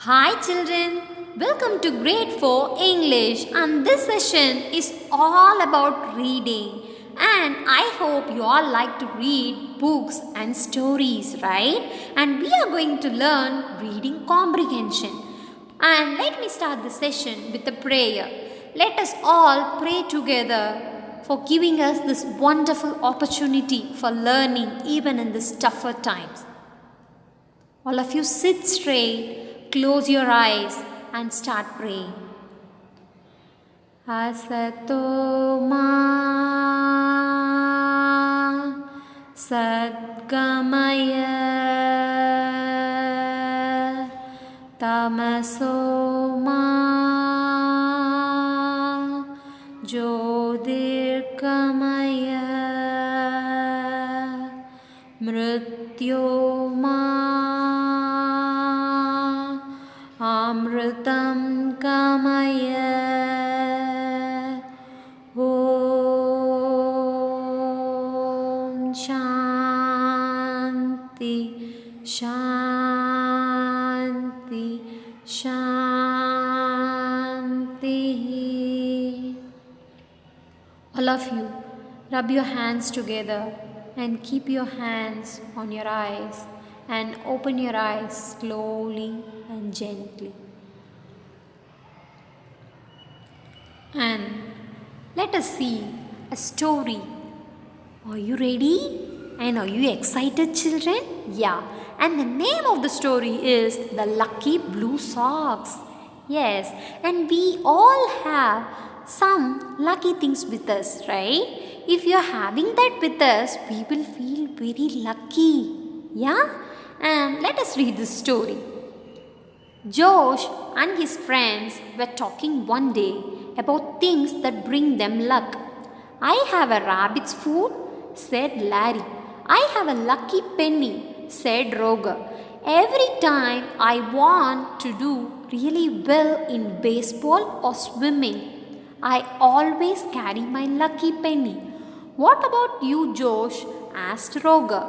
Hi children, welcome to grade 4 English and this session is all about reading and I hope you all like to read books and stories, right? And we are going to learn reading comprehension. And let me start the session with a prayer. Let us all pray together for giving us this wonderful opportunity for learning even in these tougher times. All of you sit straight, close your eyes and start praying. Asato ma sadgamaya tamaso ma jyotirgamaya mrityoma amritam gamaya om shanti shanti shanti. All of you, rub your hands together and keep your hands on your eyes and open your eyes slowly and gently. And let us see a story. Are you ready? And are you excited, children? Yeah. And the name of the story is The Lucky Blue Socks. Yes, and we all have some lucky things with us, right? If you're having that with us, we will feel very lucky. Yeah? And let us read the story. Josh and his friends were talking one day about things that bring them luck. I have a rabbit's foot, said Larry. I have a lucky penny, said Roger. Every time I want to do really well in baseball or swimming, I always carry my lucky penny. What about you, Josh? Asked Roger.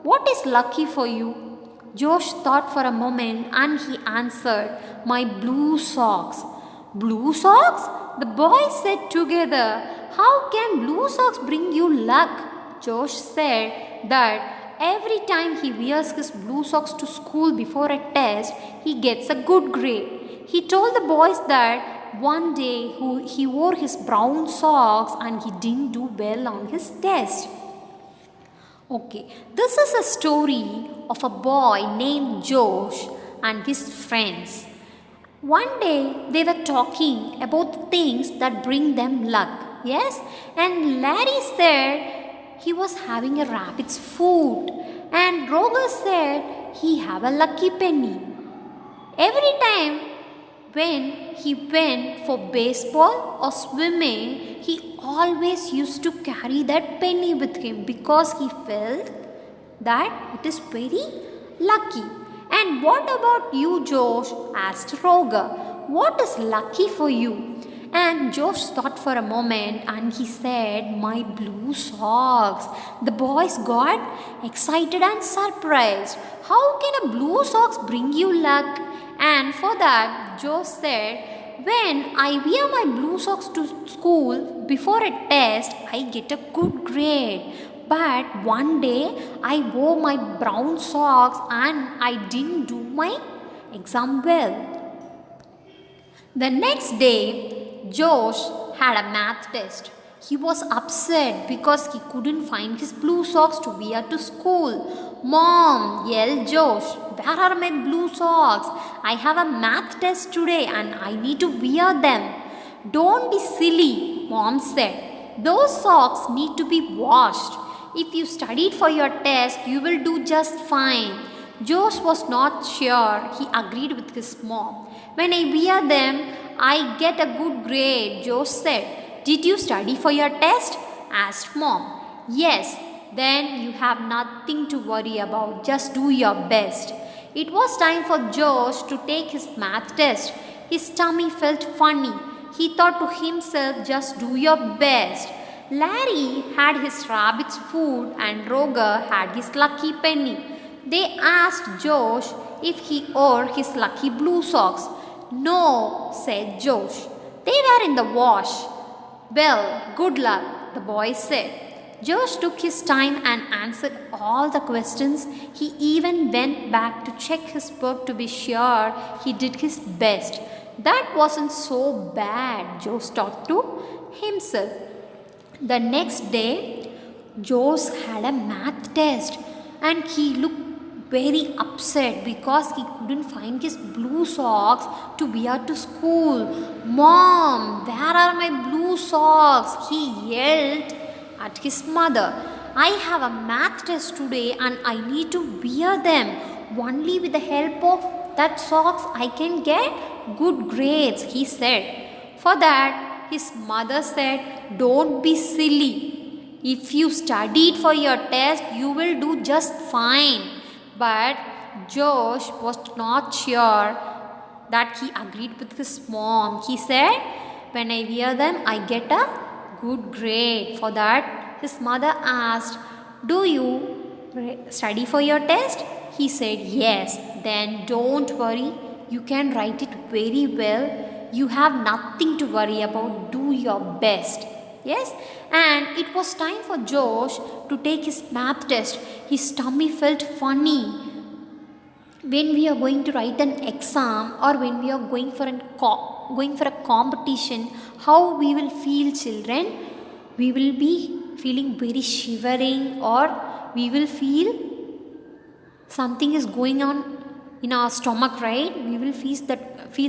What is lucky for you? Josh thought for a moment and he answered, My blue socks. Blue socks? The boys said together. How can blue socks bring you luck? Josh said that every time he wears his blue socks to school before a test, he gets a good grade. He told the boys that one day he wore his brown socks and he didn't do well on his test. Okay, this is a story of a boy named Josh and his friends. One day they were talking about things that bring them luck. Yes, and Larry said he was having a rabbit's foot, and Roger said he have a lucky penny. Every time when he went for baseball or swimming, he always used to carry that penny with him because he felt that it is very lucky. And what about you, Josh? Asked Roger. What is lucky for you? And Josh thought for a moment and he said, My blue socks. The boys got excited and surprised. How can a blue socks bring you luck? And for that, Josh said, When I wear my blue socks to school before a test, I get a good grade. But one day I wore my brown socks and I didn't do my exam well. The next day, Josh had a math test. He was upset because he couldn't find his blue socks to wear to school. Mom, yelled Josh, where are my blue socks? I have a math test today and I need to wear them. Don't be silly, Mom said. Those socks need to be washed. If you studied for your test, you will do just fine. Josh was not sure. He agreed with his mom. When I wear them, I get a good grade, Josh said. Did you study for your test? Asked Mom. Yes. Then you have nothing to worry about. Just do your best. It was time for Josh to take his math test. His tummy felt funny. He thought to himself, just do your best. Larry had his rabbit's food and Roger had his lucky penny. They asked Josh if he wore his lucky blue socks. No, said Josh. They were in the wash. Well, good luck, the boy said. Josh took his time and answered all the questions. He even went back to check his book to be sure he did his best. That wasn't so bad, Josh thought to himself. The next day, Josh had a math test and he looked very upset because he couldn't find his blue socks to wear to school. Mom, where are my blue socks? He yelled at his mother. I have a math test today and I need to wear them. Only with the help of that socks I can get good grades, he said. For that, his mother said, don't be silly. If you studied for your test, you will do just fine. But Josh was not sure that he agreed with his mom. He said, when I wear them, I get a good grade. For that, his mother asked, do you study for your test? He said, yes. Then don't worry. You can write it very well. You have nothing to worry about. Do your best. Yes, and it was time for Josh to take his math test. His tummy felt funny. When we are going to write an exam or when we are going for a competition, how we will feel, children? We will be feeling very shivering, or we will feel something is going on in our stomach, right? We will feel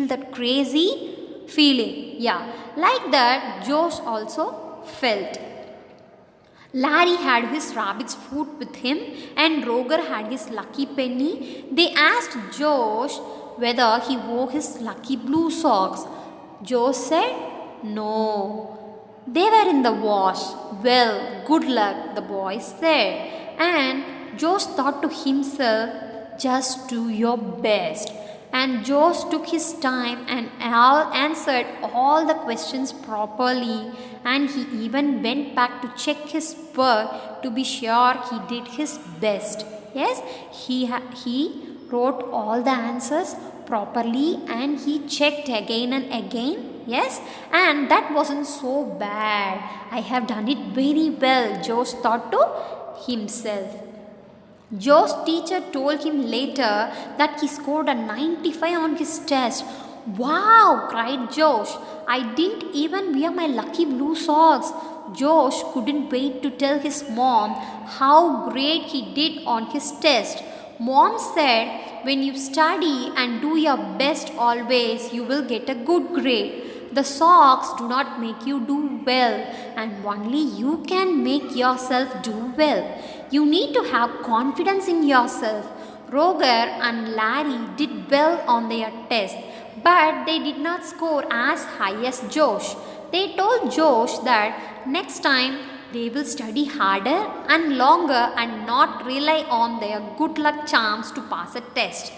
that crazy feeling. Yeah, like that Josh also felt. Larry had his rabbit's food with him and Roger had his lucky penny. They asked Josh whether he wore his lucky blue socks. Josh said, no. They were in the wash. Well, good luck, the boy said. And Josh thought to himself, just do your best. And Josh took his time and answered all the questions properly, and he even went back to check his work to be sure he did his best. Yes, he wrote all the answers properly and he checked again and again. Yes, and that wasn't so bad. I have done it very well, Josh thought to himself. Josh's teacher told him later that he scored a 95 on his test. Wow, cried Josh. I didn't even wear my lucky blue socks. Josh couldn't wait to tell his mom how great he did on his test. Mom said, when you study and do your best always, you will get a good grade. The socks do not make you do well, and only you can make yourself do well. You need to have confidence in yourself. Roger and Larry did well on their test, but they did not score as high as Josh. They told Josh that next time they will study harder and longer and not rely on their good luck charms to pass a test.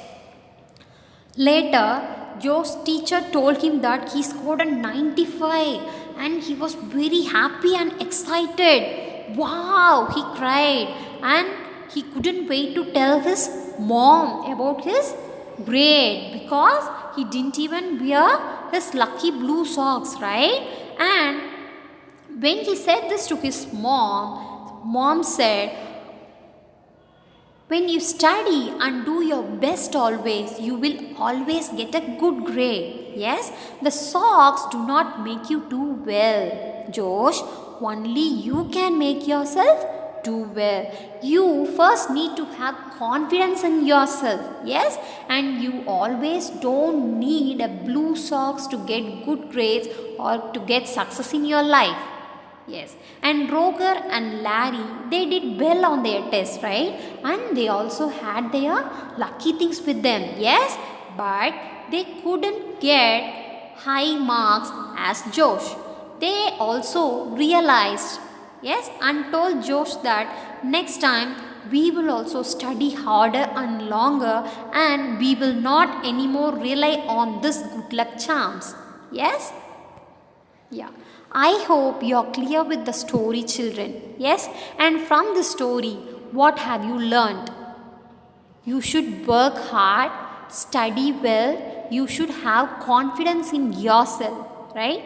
Later, Joe's teacher told him that he scored a 95 and he was very happy and excited. Wow, he cried and he couldn't wait to tell his mom about his grade because he didn't even wear his lucky blue socks, right? And when he said this to his mom said, when you study and do your best always, you will always get a good grade. Yes, the socks do not make you do well, Josh. Only you can make yourself do well. You first need to have confidence in yourself. Yes, and you always don't need a blue socks to get good grades or to get success in your life. Yes, and Roger and Larry, they did well on their test, right? And they also had their lucky things with them, yes? But they couldn't get high marks as Josh. They also realized, yes, and told Josh that next time we will also study harder and longer and we will not anymore rely on this good luck charms. Yes? Yeah. I hope you are clear with the story, children. Yes? And from the story, what have you learned? You should work hard, study well, you should have confidence in yourself, right?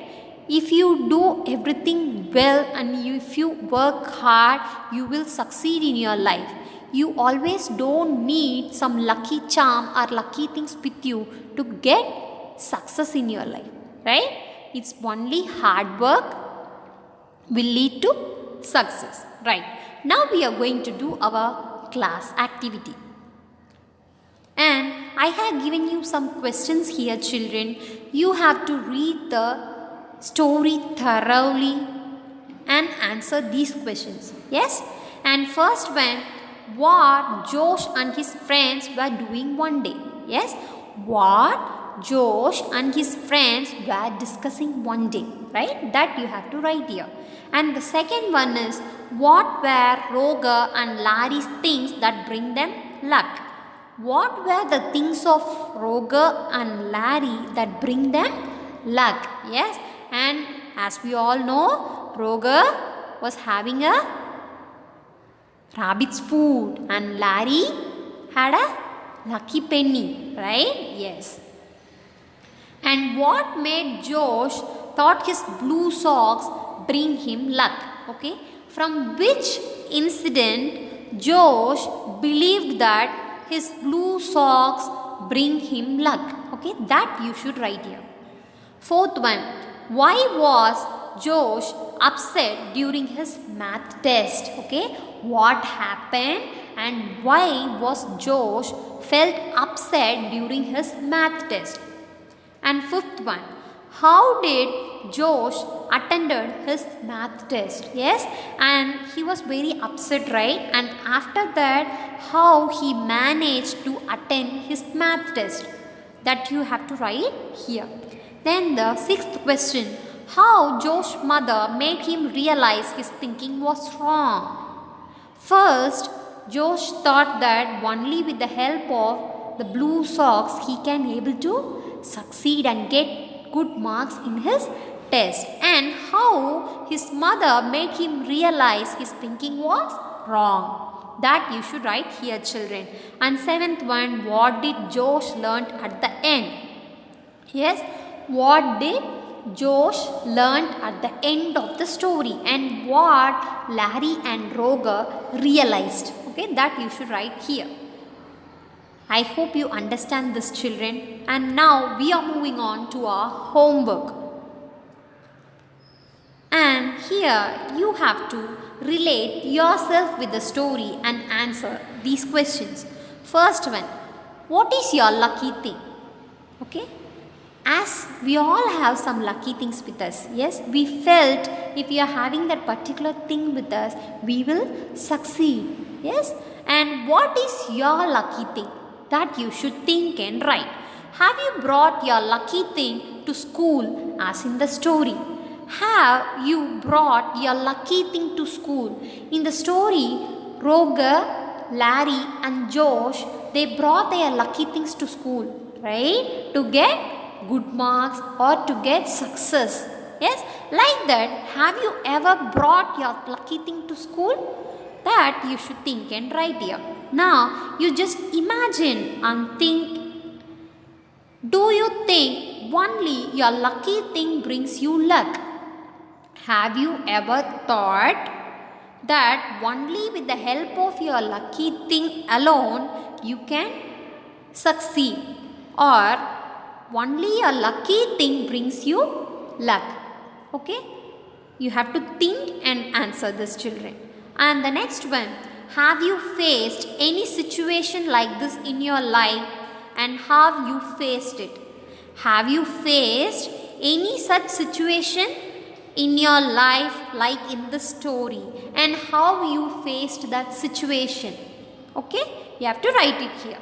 If you do everything well and if you work hard, you will succeed in your life. You always don't need some lucky charm or lucky things with you to get success in your life, right? It's only hard work will lead to success, right? Now we are going to do our class activity. And I have given you some questions here, children. You have to read the story thoroughly and answer these questions. Yes? And first one, what Josh and his friends were doing one day. Yes? What Josh and his friends were discussing one day. Right? That you have to write here. And the second one is, what were Roger and Larry's things that bring them luck? What were the things of Roger and Larry that bring them luck? Yes, and as we all know, Roger was having a rabbit's food and Larry had a lucky penny, right? Yes. And what made Josh thought his blue socks bring him luck? Okay, from which incident Josh believed that his blue socks bring him luck? Okay, that you should write here. Fourth one, why was Josh upset during his math test? Okay, what happened and why was Josh felt upset during his math test? And fifth one, how did Josh attended his math test? Yes, and he was very upset, right? And after that, how he managed to attend his math test? That you have to write here. Then the sixth question, how Josh's mother made him realize his thinking was wrong? First, Josh thought that only with the help of the blue socks he can able to succeed and get good marks in his test, and how his mother made him realize his thinking was wrong. That you should write here, children. And seventh one, what did Josh learn at the end? Yes, what did Josh learned at the end of the story and what Larry and Roger realized? Okay, that you should write here. I hope you understand this, children. And now we are moving on to our homework. And here you have to relate yourself with the story and answer these questions. First one, what is your lucky thing? Okay, as we all have some lucky things with us. Yes, we felt if we are having that particular thing with us, we will succeed. Yes, and what is your lucky thing? That you should think and write. Have you brought your lucky thing to school as in the story? Have you brought your lucky thing to school? In the story, Roger, Larry and Josh, they brought their lucky things to school, right? To get good marks or to get success. Yes, like that, have you ever brought your lucky thing to school? That you should think and write here. Now, you just imagine and think, do you think only your lucky thing brings you luck? Have you ever thought that only with the help of your lucky thing alone you can succeed, or only your lucky thing brings you luck? Okay, you have to think and answer this, children. And the next one, have you faced any situation like this in your life and how you faced it? Have you faced any such situation in your life like in the story and how you faced that situation? Okay, you have to write it here.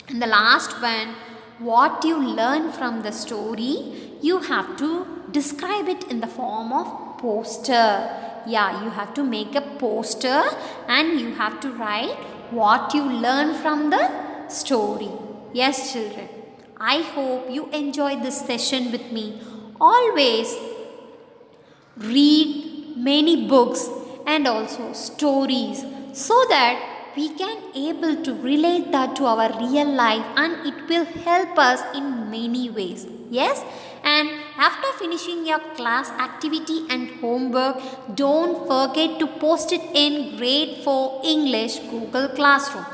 And the last one, what you learn from the story, you have to describe it in the form of poster. Yeah, you have to make a poster and you have to write what you learn from the story. Yes, children, I hope you enjoyed this session with me. Always read many books and also stories so that we can able to relate that to our real life, and it will help us in many ways. Yes, and after finishing your class activity and homework, don't forget to post it in grade 4 English Google Classroom.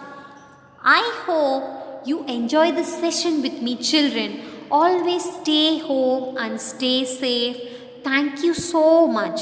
I hope you enjoy this session with me, children. Always stay home and stay safe. Thank you so much.